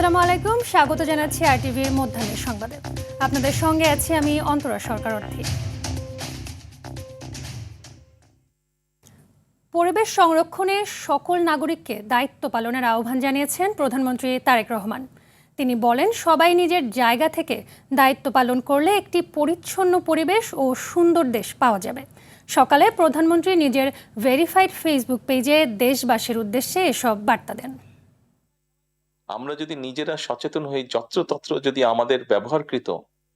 আসসালামু আলাইকুম, স্বাগত জানাচ্ছি আরটিভির মধ্যাহ্নের সংবাদে। আপনাদের সঙ্গে আছি আমি অন্তরা সরকার অর্থী। পরিবেশ সংরক্ষণে সকল নাগরিককে দায়িত্ব পালনের আহ্বান জানিয়েছেন প্রধানমন্ত্রী তারেক রহমান। তিনি বলেন, সবাই নিজের জায়গা থেকে দায়িত্ব পালন করলে একটি পরিচ্ছন্ন পরিবেশ ও সুন্দর দেশ পাওয়া যাবে। সকালে প্রধানমন্ত্রী নিজের ভেরিফাইড ফেসবুক পেজে দেশবাসীর উদ্দেশ্যে এসব বার্তা দেন। আমরা যদি নিজেরা সচেতন হই, যত্রতত্র যদি আমাদের ব্যবহারকৃত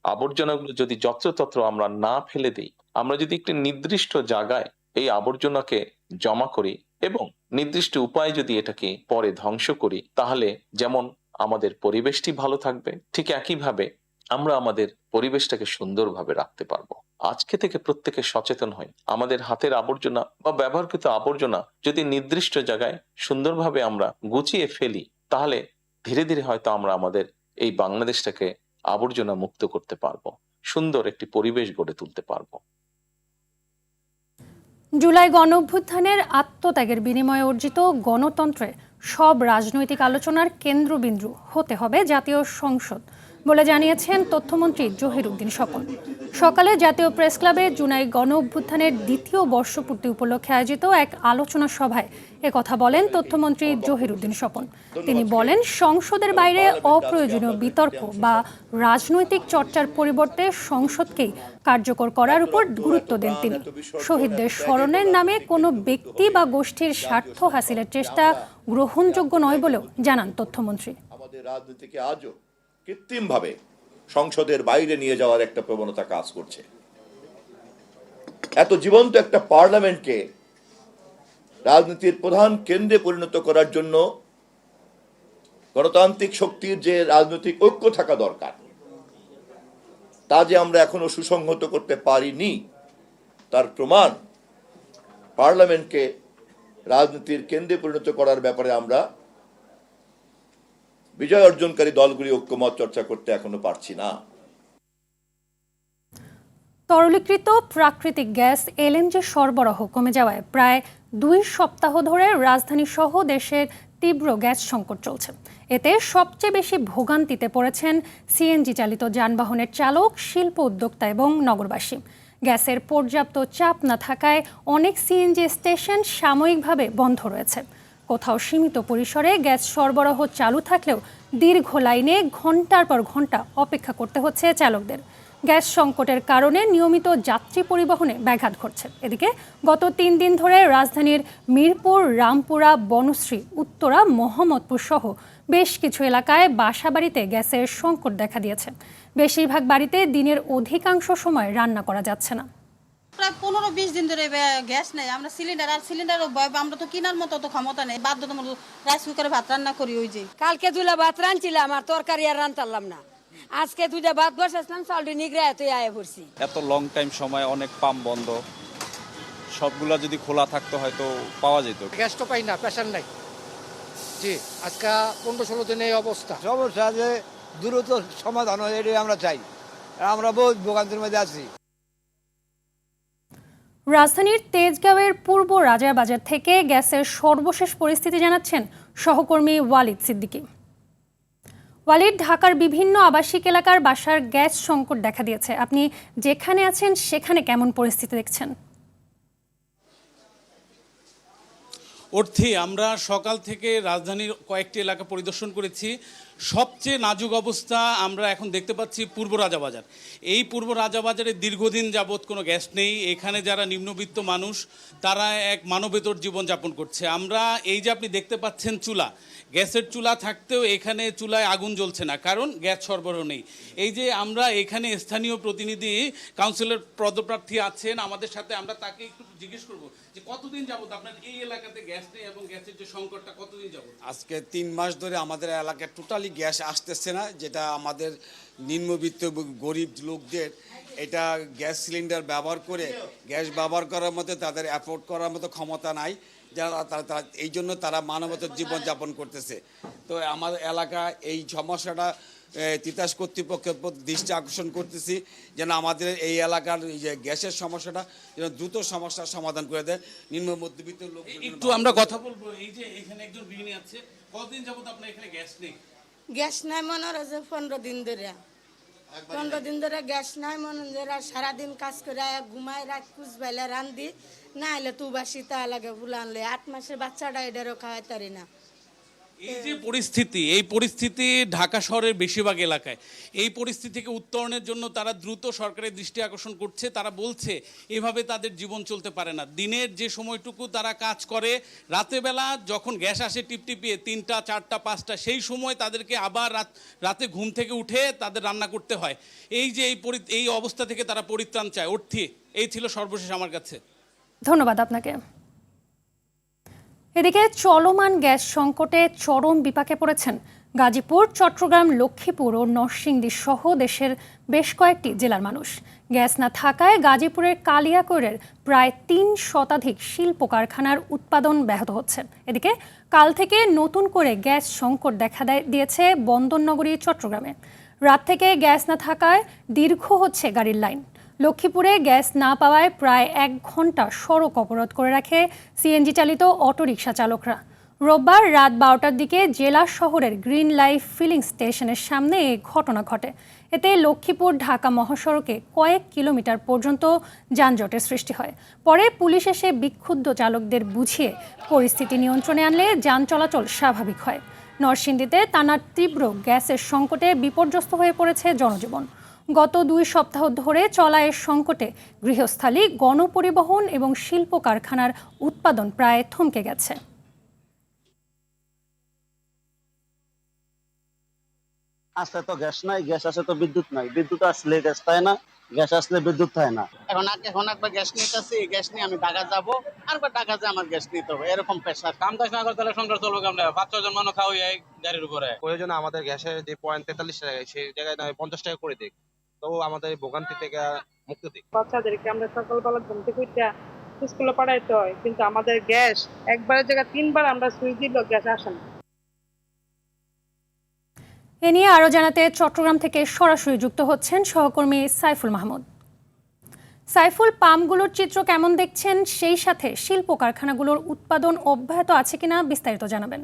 আবর্জনাগুলো যদি যত্রতত্র আমরা না ফেলে দিই, আমরা যদি একটি নির্দিষ্ট জায়গায় এই আবর্জনাকে জমা করি এবং নির্দিষ্ট উপায়ে যদি এটাকে পরে ধ্বংস করি, তাহলে যেমন আমাদের পরিবেশটি ভালো থাকবে, ঠিক একইভাবে আমরা আমাদের পরিবেশটাকে সুন্দরভাবে রাখতে পারবো। আজকে থেকে প্রত্যেকে সচেতন হই, আমাদের হাতের আবর্জনা বা ব্যবহারকৃত আবর্জনা যদি নির্দিষ্ট জায়গায় সুন্দরভাবে আমরা গুছিয়ে ফেলি, তাহলে ধীরে ধীরে হয়তো আমরা আমাদের এই বাংলাদেশটাকে আবর্জনা মুক্ত করতে পারবো, সুন্দর একটি পরিবেশ গড়ে তুলতে পারবো। জুলাই গণঅভ্যুত্থানের আত্মত্যাগের বিনিময়ে অর্জিত গণতন্ত্রে সব রাজনৈতিক আলোচনার কেন্দ্রবিন্দু হতে হবে জাতীয় সংসদ বলে জানিয়েছেন তথ্যমন্ত্রী জহিরুদ্দিন স্বপন। সকালে জাতীয় প্রেস ক্লাবে জুলাই গণঅভ্যুত্থানের দ্বিতীয় বর্ষপূর্তি উপলক্ষে আয়োজিত এক আলোচনা সভায় একথা বলেন তথ্যমন্ত্রী জহিরুদ্দিন স্বপন। তিনি বলেন, সংসদের বাইরে অপ্রয়োজনীয় বিতর্ক বা রাজনৈতিক চর্চার পরিবর্তে সংসদকেই কার্যকর করার উপর গুরুত্ব দেন তিনি। শহীদদের স্মরণের নামে কোনো ব্যক্তি বা গোষ্ঠীর স্বার্থ হাসিলের চেষ্টা গ্রহণযোগ্য নয় বলেও জানান তথ্যমন্ত্রী। আমাদের রাজনীতিকে আজও কৃত্রিমভাবে সংসদের বাইরে নিয়ে যাওয়ার একটা প্রবণতা কাজ করছে। এত জীবন্ত একটা পার্লামেন্টকে রাজনীতির প্রধান কেন্দ্রে পরিণত করার জন্য গণতান্ত্রিক শক্তির যে রাজনৈতিক ঐক্য থাকা দরকার, তা যে আমরা এখনো সুসংহত করতে পারিনি, তার প্রমাণ পার্লামেন্টকে রাজনীতির কেন্দ্রে পরিণত করার ব্যাপারে আমরা বিজয় অর্জনকারী দলগুলি ঐক্যমত চর্চা করতে এখনো পারছি না। তরলীকৃত প্রাকৃতিক গ্যাস এলএনজি সরবরাহ কমে যাওয়ায় প্রায় 2 সপ্তাহ ধরে রাজধানী সহ দেশের তীব্র গ্যাস সংকট চলছে। এতে সবচেয়ে বেশি ভোগান্তিতে পড়েছেন সিএনজি চালিত যানবাহনের চালক, শিল্প উদ্যোক্তা এবং নগরবাসী। গ্যাসের পর্যাপ্ত চাপ না থাকায় অনেক সিএনজি স্টেশন সাময়িকভাবে বন্ধ রয়েছে। কোথাও সীমিত পরিসরে গ্যাস সরবরাহ চালু থাকলেও দীর্ঘ লাইনে ঘন্টার পর ঘন্টা অপেক্ষা করতে হচ্ছে চালকদের। গ্যাস সংকটের কারণে নিয়মিত যাত্রী পরিবহনে ব্যাঘাত ঘটছে। এদিকে গত 3 দিন ধরে রাজধানীর মিরপুর, রামপুরা, বনশ্রী, উত্তরা, মোহাম্মদপুর সহ বেশ কিছু এলাকায় বাসাবাড়িতে গ্যাসের সংকট দেখা দিয়েছে। বেশিরভাগ বাড়িতে দিনের অধিকাংশ সময় রান্না করা যাচ্ছে না। প্রায় 15-20 দিন ধরে গ্যাস নেই। আমরা সিলিন্ডার আমরা তো কেনার মতো তো ক্ষমতা নেই, বাধ্যতামূলক রাইস কুকারে ভাত রান্না করি। ওই যে কালকে 2টা ভাত রাঁধছিলাম আর তরকারি আর রান্তারলাম না, আজকে 2টা ভাত বসাইছিলাম, চালটি নিগড়ে তুই আয়া পড়ছি। এত লং টাইম সময় অনেক পাম্প বন্ধ, সবগুলা যদি খোলা থাকতো হয়তো পাওয়া যেত। গ্যাস তো পাই না, প্রেশার নাই। জি, আজকে 15-16 দিনে এই অবস্থা। সমস্যা যে দ্রুত সমাধান হয়, এটাই আমরা চাই। আমরা বহুত ভোগান্তির মধ্যে আছি। রাজধানীর তেজগাঁওয়ের পূর্ব রাজার বাজার থেকে গ্যাসের সর্বশেষ পরিস্থিতি জানাচ্ছেন সহকর্মী ওয়ালিদ সিদ্দিকী। ওয়ালিদ, ঢাকার বিভিন্ন আবাসিক এলাকার বাসার গ্যাস সংকট দেখা দিয়েছে। আপনি যেখানে আছেন সেখানে কেমন পরিস্থিতি দেখছেন? অর্থে আমরা সকাল থেকে রাজধানীর কয়েকটি এলাকা পরিদর্শন করেছি। সবচেয়ে নাজুক অবস্থা আমরা এখন দেখতে পাচ্ছি পূর্ব রাজাবাজার। এই পূর্ব রাজাবাজারে দীর্ঘদিন যাবৎ কোনো গ্যাস নেই। এখানে যারা নিম্নবিত্ত মানুষ তারা এক মানবেতর জীবনযাপন করছে। আমরা এই যে আপনি দেখতে পাচ্ছেন চুলা, গ্যাসের চুলা থাকতেও এখানে চুলায় আগুন জ্বলছে না, কারণ গ্যাস সরবরাহ নেই। এই যে আমরা এখানে স্থানীয় প্রতিনিধি কাউন্সিলর পদপ্রার্থী আছেন আমাদের সাথে, আমরা তাকে একটু জিজ্ঞেস করব যে কতদিন যাবত আপনার এই এলাকাতে গ্যাস নেই এবং গ্যাসের যে সংকটটা কতদিন যাবত? আজকে 3 মাস ধরে আমাদের এলাকায় টোটালি গ্যাস আসতেছে না, যেটা আমাদের নিম্নবিত্ত গরিব লোকদের এটা গ্যাস সিলিন্ডার ব্যবহার করে গ্যাস ব্যবহার করার মতো তাদের অ্যাফোর্ড করার মতো ক্ষমতা নাই, যারা তারা এই জন্য তারা মানবতার জীবনযাপন করতেছে। তো আমাদের এলাকা এই সমস্যাটা তিতাস কর্তৃপক্ষের দৃষ্টি আকর্ষণ করতেছি যেন আমাদের এই এলাকার যে গ্যাসের সমস্যাটা যেন দ্রুত সমস্যার সমাধান করে দেয় নিম্ন মধ্যবিত্ত লোক। একটু আমরা কথা বলবো। এই যে এখানে একজন গৃহিণী আছে, কতদিন যাবত আপনার এখানে গ্যাস নেই? গ্যাস নাই মনে হয় যে 15 দিন ধরে গ্যাস নাই মনে হয় সারাদিন কাজ করে ঘুমাই রাত কুচ বেলা রান্ধি না হলে তু বাসি তা লাগে বুলানলে 8 মাসের বাচ্চাটা এটারও খাওয়াইতারি না। এই যে পরিস্থিতি, এই পরিস্থিতি ঢাকা শহরের বেশিরভাগ এলাকায়, এই পরিস্থিতি থেকে উত্তরণের জন্য তারা দ্রুত সরকারের দৃষ্টি আকর্ষণ করছে। তারা বলছে এভাবে তাদের জীবন চলতে পারে না। দিনের যে সময়টুকু তারা কাজ করে, রাতেবেলা যখন গ্যাস আসে টিপটিপিয়ে 3টা 4টা 5টা, সেই সময় তাদেরকে আবার রাতে ঘুম থেকে উঠে তাদের রান্না করতে হয়। এই যে এই অবস্থা থেকে তারা পরিত্রাণ চায়। অর্থী, এই ছিল সর্বশেষ আমার কাছে। ধন্যবাদ আপনাকে। এদিকে চলমান গ্যাস সংকটে চরম বিপাকে পড়েছেন গাজীপুর, চট্টগ্রাম, লক্ষ্মীপুর ও নরসিংদী সহ দেশের বেশ কয়েকটি জেলার মানুষ। গ্যাস না থাকায় গাজীপুরের কালিয়াকৈরের প্রায় 3 শতাধিক শিল্প কারখানার উৎপাদন ব্যাহত হচ্ছে। এদিকে কাল থেকে নতুন করে গ্যাস সংকট দেখা দিয়েছে বন্দরনগরী চট্টগ্রামে। রাত থেকে গ্যাস না থাকায় দীর্ঘ হচ্ছে গাড়ির লাইন। লক্ষ্মীপুরে গ্যাস না পাওয়ায় প্রায় 1 ঘন্টা সড়ক অবরোধ করে রাখে সিএনজি চালিত অটোরিকশা চালকরা। রোববার রাত 12টার দিকে জেলা শহরের গ্রিন লাইফ ফিলিং স্টেশনের সামনে এই ঘটনা ঘটে। এতে লক্ষ্মীপুর ঢাকা মহাসড়কে কয়েক কিলোমিটার পর্যন্ত যানজটের সৃষ্টি হয়। পরে পুলিশ এসে বিক্ষুব্ধ চালকদের বুঝিয়ে পরিস্থিতি নিয়ন্ত্রণে আনলে যান চলাচল স্বাভাবিক হয়। নরসিংদীতে টানা তীব্র গ্যাসের সংকটে বিপর্যস্ত হয়ে পড়েছে জনজীবন। গত 2 সপ্তাহ ধরে চলা এর সংকটে গৃহস্থালী, গণপরিবহন এবং শিল্প কারখানার উৎপাদন প্রায় থমকে গেছে। আসলে তো গ্যাস নাই, গ্যাস আসে তো বিদ্যুৎ নাই, বিদ্যুৎ আসলে গ্যাস পায় না, গ্যাস আসলে বিদ্যুৎ পায় না। এখন একবার গ্যাস নিতেছি, গ্যাস নিয়ে আমি ঢাকা যাবো, আরেকবার ঢাকা যে আমার গ্যাস নিতে হবে, এরকম প্রেশার। কাম কাজ না করতে সংসার চলবে কেমন? 5-6 জন মানুষ খাওয়াই এই গাড়ির উপরে। প্রয়োজন আমাদের গ্যাসের যে পয়েন্ট 43 টাকা, সেই জায়গায় 50 টাকা করে দিক, তো আমাদের ভোগান্তি থেকে মুক্তি দিক। বাচ্চাদেরকে আমরা সকালবেলা ঘুম থেকে উঠে স্কুলে পাঠাইতে হয়, কিন্তু আমাদের গ্যাস একবারের জায়গায় 3বার আমরা সুইচ দিলেও গ্যাস আসে না। এ নিয়ে আরও জানাতে চট্টগ্রাম থেকে সরাসরি যুক্ত হচ্ছেন সহকর্মী সাইফুল মাহমুদ। সাইফুল, পাম্পগুলোর চিত্র কেমন দেখছেন, সেই সাথে শিল্প কারখানাগুলোর উৎপাদন অব্যাহত আছে কিনা বিস্তারিত জানাবেন।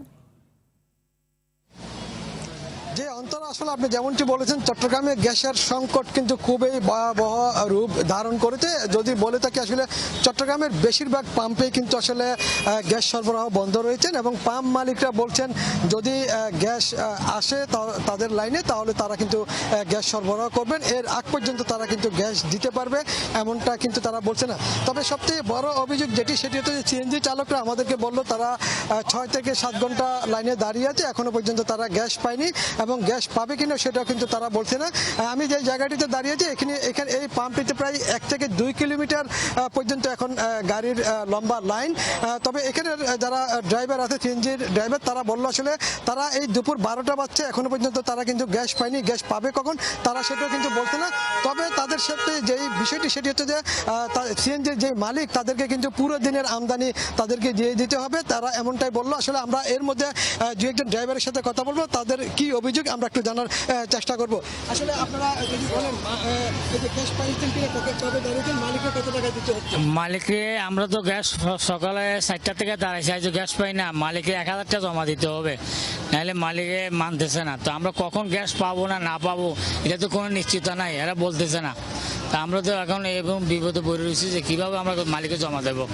যে অন্তরা, আসলে আপনি যেমনটি বলেছেন, চট্টগ্রামে গ্যাসের সংকট কিন্তু খুবই ভয়াবহ রূপ ধারণ করেছে। যদি বলে থাকি, আসলে চট্টগ্রামের বেশিরভাগ পাম্পে কিন্তু আসলে গ্যাস সরবরাহ বন্ধ রয়েছেন এবং পাম্প মালিকরা বলছেন যদি গ্যাস আসে তাদের লাইনে, তাহলে তারা কিন্তু গ্যাস সরবরাহ করবেন। এর আগ পর্যন্ত তারা কিন্তু গ্যাস দিতে পারবে, এমনটা কিন্তু তারা বলছে না। তবে সবথেকে বড় অভিযোগ সেটি হচ্ছে সিএনজি চালকরা আমাদেরকে বললো তারা 6 থেকে 7 ঘন্টা লাইনে দাঁড়িয়ে আছে, এখনো পর্যন্ত তারা গ্যাস পায়নি এবং গ্যাস পাবে কিনা সেটাও কিন্তু তারা বলছে না। আমি যে জায়গাটিতে দাঁড়িয়েছি, এখানে এই পাম্পটিতে প্রায় 1 থেকে 2 কিলোমিটার পর্যন্ত এখন গাড়ির লম্বা লাইন। তবে এখানে যারা ড্রাইভার আছে, সিএনজির ড্রাইভার, তারা বললো আসলে তারা এই দুপুর 12টা বাজছে, এখনো পর্যন্ত তারা কিন্তু গ্যাস পায়নি। গ্যাস পাবে কখন তারা সেটাও কিন্তু বলছে না। তবে তাদের সাথে যেই বিষয়টি সেটি হচ্ছে যে সিএনজির যে মালিক, তাদেরকে কিন্তু পুরো দিনের আমদানি তাদেরকে দিয়ে দিতে হবে, তারা এমনটাই বললো। আসলে আমরা এর মধ্যে 2-1জন ড্রাইভারের সাথে কথা বলবো, তাদের কি অভিযোগ আমরা একটু জানার চেষ্টা করব। আসলে আপনারা যদি বলেন এই যে গ্যাস পাইছেন কিনা, কবে দাঁড়িয়েছেন, মালিককে কত টাকা দিতে হচ্ছে? মালিককে আমরা তো গ্যাস সকালে 4টা থেকে দাঁড়াইছি, আজ গ্যাস পাই না, মালিককে 1000 টাকা জমা দিতে হবে, নাহলে মালিকে মানতেছে না। তো আমরা কখন গ্যাস পাবো না পাবো এটা তো কোনো নিশ্চিত নাই, এরা বলতেছে না। তা আমরা তো এখন এবং বিপদে পড়ে রয়েছি যে কিভাবে আমরা মালিককে জমা দেবো।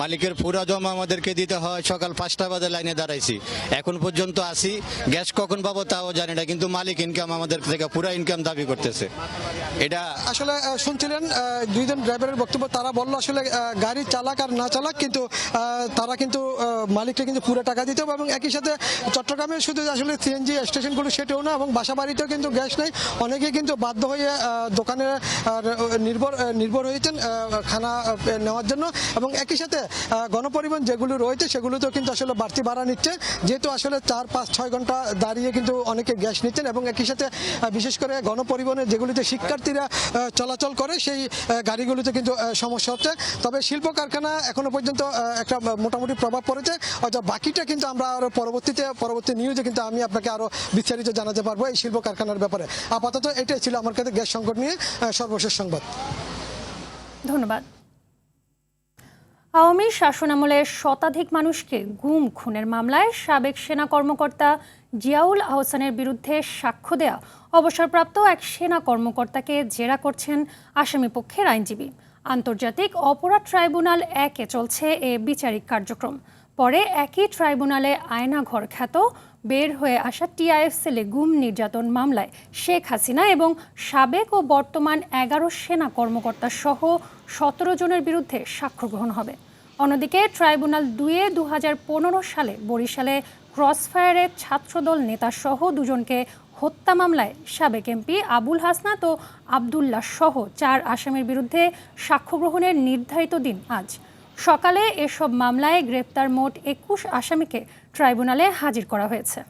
মালিকের পুরা জমা আমাদেরকে দিতে হয়। সকাল 5টা বাজে লাইনে দাঁড়াইছি, এখন পর্যন্ত আসি, গ্যাস কখন পাবো তাও জানি না, কিন্তু মালিক ইনকাম আমাদের থেকে পুরা ইনকাম দাবি করতেছে। এটা আসলে শুনছিলেন 2জন ড্রাইভারের বক্তব্য, তারা বললো আসলে গাড়ি চালাক আর না চালাক, কিন্তু তারা কিন্তু মালিককে কিন্তু পুরো টাকা দিতে হবে। এবং একই সাথে চট্টগ্রামের শুধু আসলে সিএনজি স্টেশনগুলো সেটাও না, এবং বাসা বাড়িতেও কিন্তু গ্যাস নেই। অনেকে কিন্তু বাধ্য হয়ে দোকানে নির্ভর হয়েছেন খানা নেওয়ার জন্য। এবং একই সাথে গণপরিবহন যেগুলো রয়েছে সেগুলোতেও কিন্তু আসলে বাড়তি ভাড়া নিচ্ছে, যেহেতু আসলে 4-5-6 ঘন্টা দাঁড়িয়ে কিন্তু অনেকে গ্যাস নিচ্ছেন। এবং একই সাথে বিশেষ করে গণপরিবহনের যেগুলিতে শিক্ষার্থীরা চলাচল করে সেই গাড়িগুলোতে কিন্তু সমস্যা হচ্ছে। তবে শিল্প কারখানা এখনো পর্যন্ত একটা মোটামুটি প্রভাব পড়েছে, হয়তো বাকিটা কিন্তু আমরা আরো পরবর্তী নিউজে কিন্তু আমি আপনাকে আরো বিস্তারিত জানাতে পারবো এই শিল্প কারখানার ব্যাপারে। আপাতত এটাই ছিল আমার কাছে গ্যাস সংকট নিয়ে সর্বশেষ সংবাদ। ধন্যবাদ। আওয়ামী শাসনামলে শতাধিক মানুষকে গুম খুনের মামলায় সাবেক সেনা কর্মকর্তা জিয়াউল আহসানের বিরুদ্ধে সাক্ষ্য দেয়া অবসরপ্রাপ্ত এক সেনা কর্মকর্তাকে জেরা করছেন আসামিপক্ষের আইনজীবী। আন্তর্জাতিক অপরাধ ট্রাইব্যুনাল 1-এ চলছে এ বিচারিক কার্যক্রম। পরে একই ট্রাইব্যুনালে আয়নাঘর খ্যাত বের হয়ে আসা টিআইএফ সেলে গুম নির্যাতন মামলায় শেখ হাসিনা এবং সাবেক ও বর্তমান 11 সেনা কর্মকর্তা সহ 17 জনের বিরুদ্ধে সাক্ষ্য গ্রহণ হবে। অন্যদিকে ট্রাইব্যুনাল 2-এ 2015 সালে বরিশালে ক্রসফায়ারে ছাত্রদল নেতাসহ দুজনকে হত্যা মামলায় সাবেক এমপি আবুল হাসনাত ও আবদুল্লাহ সহ 4 আসামির বিরুদ্ধে সাক্ষ্য গ্রহণের নির্ধারিত দিন আজ। সকালে এসব মামলায় গ্রেপ্তার মোট 21 আসামিকে ট্রাইব্যুনালে হাজির করা হয়েছে।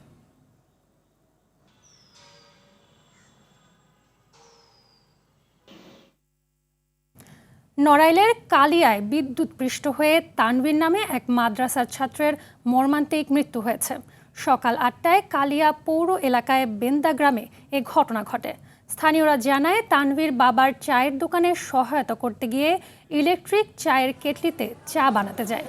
নড়াইলের কালিয়ায় বিদ্যুৎপৃষ্ট হয়ে তানভীর নামে এক মাদ্রাসার ছাত্রের মর্মান্তিক মৃত্যু হয়েছে। সকাল 8টায় কালিয়া পৌর এলাকায় বেন্দা গ্রামে এ ঘটনা ঘটে। স্থানীয়রা জানায় তানভীর বাবার চায়ের দোকানে সহায়তা করতে গিয়ে ইলেকট্রিক চায়ের কেটলিতে চা বানাতে যায়।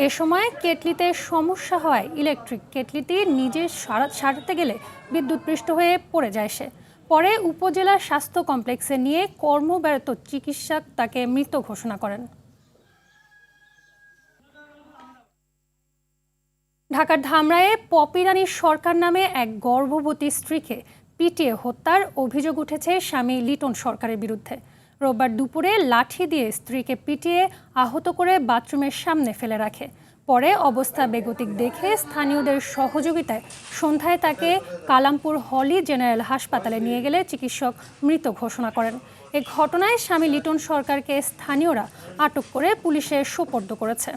এ সময় কেটলিতে সমস্যা হওয়ায় ইলেকট্রিক কেটলিটি নিজে সারাতে গেলে বিদ্যুৎপৃষ্ট হয়ে পড়ে যায় সে। পরে উপজেলা স্বাস্থ্য কমপ্লেক্সে নিয়ে কর্মব্যরত চিকিৎসক তাকে মৃত ঘোষণা করেন। ঢাকার ধামরায়ে পপি রানী সরকার নামে এক গর্ভবতী স্ত্রীকে পিটিয়ে হত্যার অভিযোগ উঠেছে স্বামী লিটন সরকারের বিরুদ্ধে। রোববার দুপুরে লাঠি দিয়ে স্ত্রীকে পিটিয়ে আহত করে বাথরুমের সামনে ফেলে রাখে। পরে অবস্থা বেগতিক দেখে স্থানীয়দের সহযোগিতায় সন্ধ্যায় তাকে কালামপুর হলি জেনারেল হাসপাতালে নিয়ে গেলে চিকিৎসক মৃত ঘোষণা করেন। এ ঘটনায় স্বামী লিটন সরকারকে স্থানীয়রা আটক করে পুলিশে সোপর্দ করেছে।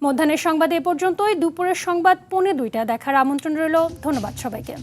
মধ্যাহ্নের সংবাদ এ পর্যন্তই। দুপুরের সংবাদ 1:45 দেখার আমন্ত্রণ রইল। ধন্যবাদ সবাইকে।